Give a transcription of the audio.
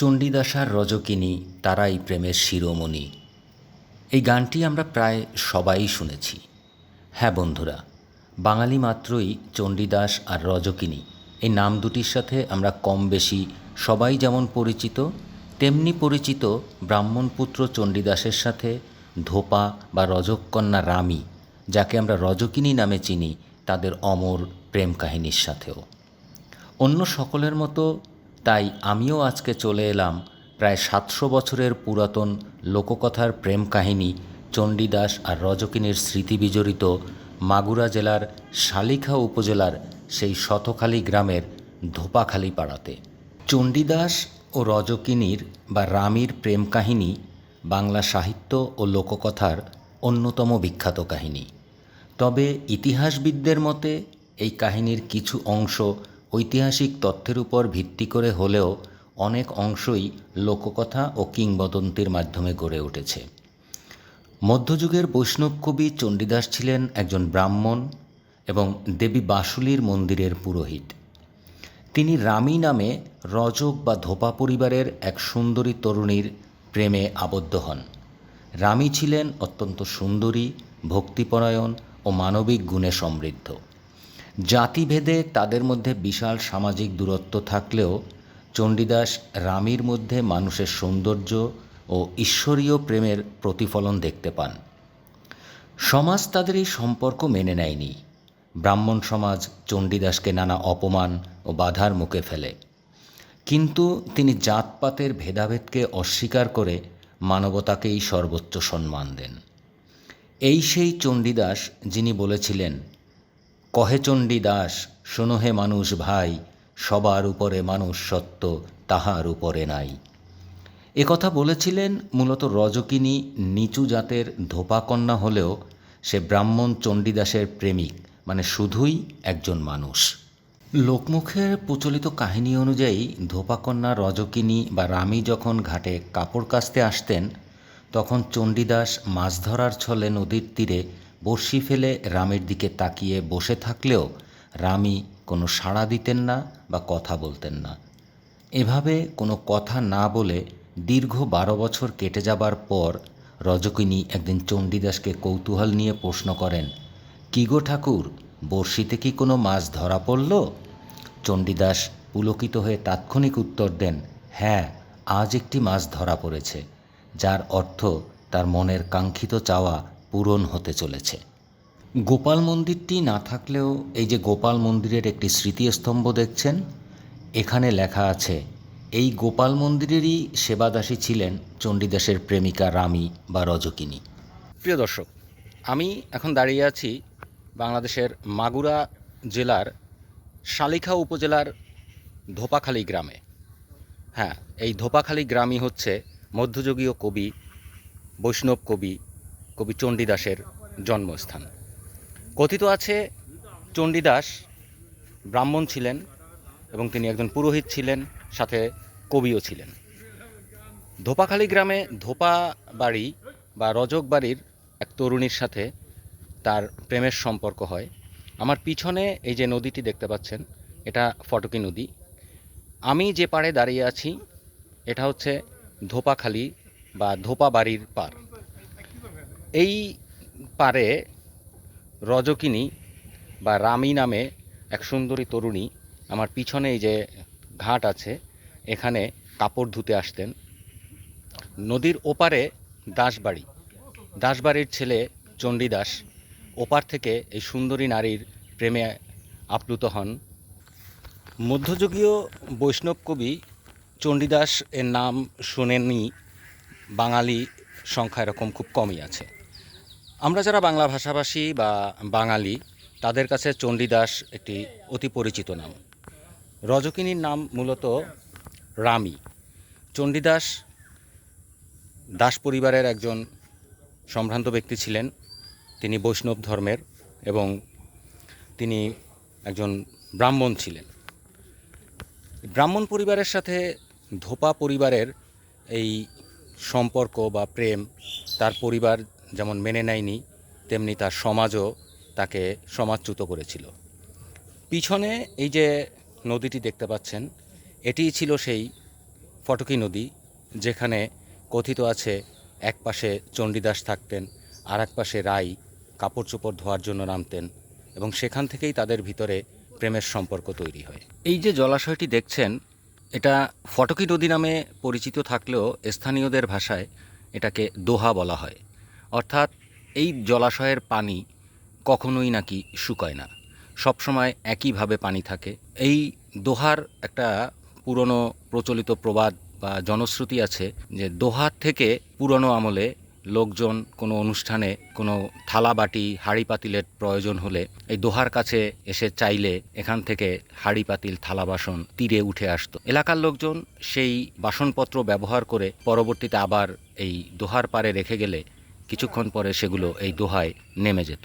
চণ্ডীদাসার রজকিনী তারাই প্রেমের শিরোমণি। এই গানটি আমরা প্রায় সবাই শুনেছি। হ্যাঁ বন্ধুরা, বাঙালি মাত্রই চণ্ডীদাস আর রজকিনী এই নাম দুটির সাথে আমরা কম বেশি সবাই যেমন পরিচিত, তেমনি পরিচিত ব্রাহ্মণপুত্র চণ্ডীদাসের সাথে ধোপা বা রজককন্যা রামী, যাকে আমরা রজকিনী নামে চিনি, তাদের অমর প্রেম কাহিনীর সাথেও। অন্য সকলের মতো তাই আমিও আজকে চলে এলাম প্রায় ৭০০ বছরের পুরাতন লোককথার প্রেম কাহিনী চণ্ডীদাস আর রজকিনীর স্মৃতিবিজড়িত মাগুরা জেলার শালিখা উপজেলার সেই শতখালী গ্রামের ধোপাখালী পাড়াতে। চণ্ডীদাস ও রজকিনীর বা রামীর প্রেম কাহিনী বাংলা সাহিত্য ও লোককথার অন্যতম বিখ্যাত কাহিনী। তবে ইতিহাসবিদদের মতে এই কাহিনীর কিছু অংশ ঐতিহাসিক তথ্যের উপর ভিত্তি করে হলেও অনেক অংশই লোককথা ও কিংবদন্তির মাধ্যমে গড়ে উঠেছে। মধ্যযুগের বৈষ্ণব কবি চণ্ডীদাস ছিলেন একজন ব্রাহ্মণ এবং দেবী বাসুলীর মন্দিরের পুরোহিত। তিনি রামী নামে রজক বা ধোপা পরিবারের এক সুন্দরী তরুণীর প্রেমে আবদ্ধ হন। রামী ছিলেন অত্যন্ত সুন্দরী, ভক্তিপরায়ণ ও মানবিক গুণে সমৃদ্ধ। জাতিভেদে তাদের মধ্যে বিশাল সামাজিক দূরত্ব থাকলেও চণ্ডীদাস রামীর মধ্যে মানুষের সৌন্দর্য ও ঈশ্বরীয় প্রেমের প্রতিফলন দেখতে পান। সমাজ তাদের এই সম্পর্ক মেনে নেয়নি। ব্রাহ্মণ সমাজ চণ্ডীদাসকে নানা অপমান ও বাধার মুখে ফেলে, কিন্তু তিনি জাতপাতের ভেদাভেদকে অস্বীকার করে মানবতাকেই সর্বোচ্চ সম্মান দেন। এই সেই চণ্ডীদাস যিনি বলেছিলেন, কহে চণ্ডীদাস শোনো হে মানুষ ভাই, সবার উপরে মানুষ সত্য, তাহার উপরে নাই। কথা বলেছিলেন মূলত রজকিনী নিচু জাতের ধোপাকন্যা হলেও সে ব্রাহ্মণ চণ্ডীদাসের প্রেমিক, মানে শুধুই একজন মানুষ। লোকমুখের প্রচলিত কাহিনী অনুযায়ী ধোপাকন্যা রজকিনী বা রামী যখন ঘাটে কাপড় কাচতে আসতেন, তখন চণ্ডীদাস মাছ ধরার ছলে নদীর তীরে বড়শি ফেলে রামের দিকে তাকিয়ে বসে থাকলেও রামী কোনো সাড়া দিতেন না বা কথা বলতেন না। এভাবে কোনো কথা না বলে দীর্ঘ 12 বছর কেটে যাবার পর রজকিনী একদিন চণ্ডীদাসকে কৌতূহল নিয়ে প্রশ্ন করেন, কি গো ঠাকুর, বড়শিতে কি কোনো মাছ ধরা পড়ল? চণ্ডীদাস পুলকিত হয়ে তাৎক্ষণিক উত্তর দেন, হ্যাঁ, আজ একটি মাছ ধরা পড়েছে, যার অর্থ তার মনের কাঙ্ক্ষিত চাওয়া পূরণ হতে চলেছে। গোপাল মন্দিরটি না থাকলেও এই যে গোপাল মন্দিরের একটি স্মৃতিস্তম্ভ দেখছেন, এখানে লেখা আছে, এই গোপাল মন্দিরেরই সেবাদাসী ছিলেন চণ্ডীদাসের প্রেমিকা রামী বা রজকিনী। প্রিয় দর্শক, আমি এখন দাঁড়িয়ে আছি বাংলাদেশের মাগুরা জেলার শালিখা উপজেলার ধোপাখালী গ্রামে। হ্যাঁ, এই ধোপাখালী গ্রামই হচ্ছে মধ্যযুগীয় কবি, বৈষ্ণব কবি চণ্ডীদাসের জন্মস্থান। কথিত আছে চণ্ডীদাস ব্রাহ্মণ ছিলেন এবং তিনি একজন পুরোহিত ছিলেন, সাথে কবিও ছিলেন। ধোপাখালী গ্রামে ধোপা বাড়ি বা রজক বাড়ির এক তরুণীর সাথে তার প্রেমের সম্পর্ক হয়। আমার পিছনে এই যে নদীটি দেখতে পাচ্ছেন, এটা ফটকি নদী। আমি যে পাড়ে দাঁড়িয়ে আছি এটা হচ্ছে ধোপাখালী বা ধোপা বাড়ির পাড়। এই পাড়ে রজকিনী বা রামী নামে এক সুন্দরী তরুণী, আমার পিছনে এই যে ঘাট আছে, এখানে কাপড় ধুতে আসতেন। নদীর ওপারে দাসবাড়ির ছেলে চণ্ডীদাস ওপার থেকে এই সুন্দরী নারীর প্রেমে আপ্লুত হন। মধ্যযুগীয় বৈষ্ণব কবি চণ্ডীদাস এর নাম শোনেননি বাঙালি সংখ্যা এরকম খুব কমই আছে। আমরা যারা বাংলা ভাষাভাষী বা বাঙালি, তাদের কাছে চণ্ডীদাস একটি অতি পরিচিত নাম। রজকিনীর নাম মূলত রামী। চণ্ডীদাস দাস পরিবারের একজন সম্ভ্রান্ত ব্যক্তি ছিলেন। তিনি বৈষ্ণব ধর্মের এবং তিনি একজন ব্রাহ্মণ ছিলেন। ব্রাহ্মণ পরিবারের সাথে ধোপা পরিবারের এই সম্পর্ক বা প্রেম তার পরিবার যেমন মেনে নেয়নি, তেমনি তার সমাজও তাকে সমাজচ্যুত করেছিল। পিছনে এই যে নদীটি দেখতে পাচ্ছেন, এটিই ছিল সেই ফটকী নদী, যেখানে কথিত আছে এক পাশে চণ্ডীদাস থাকতেন, আর এক পাশে রাই কাপড় চোপড় ধোয়ার জন্য নামতেন এবং সেখান থেকেই তাদের ভিতরে প্রেমের সম্পর্ক তৈরি হয়। এই যে জলাশয়টি দেখছেন, এটা ফটকী নদী নামে পরিচিত থাকলেও স্থানীয়দের ভাষায় এটাকে দোহা বলা হয়। অর্থাৎ এই জলাশয়ের পানি কখনোই নাকি শুকায় না, সবসময় একইভাবে পানি থাকে। এই দোহার একটা পুরনো প্রচলিত প্রবাদ বা জনশ্রুতি আছে যে দোহার থেকে পুরনো আমলে লোকজন কোনো অনুষ্ঠানে কোনো থালা বাটি হাঁড়ি পাতিলের প্রয়োজন হলে এই দোহার কাছে এসে চাইলে এখান থেকে হাঁড়ি পাতিল থালা বাসন তীরে উঠে আসতো। এলাকার লোকজন সেই বাসনপত্র ব্যবহার করে পরবর্তীতে আবার এই দোহার পাড়ে রেখে গেলে কিছুক্ষণ পরে সেগুলো এই দোহায় নেমে যেত।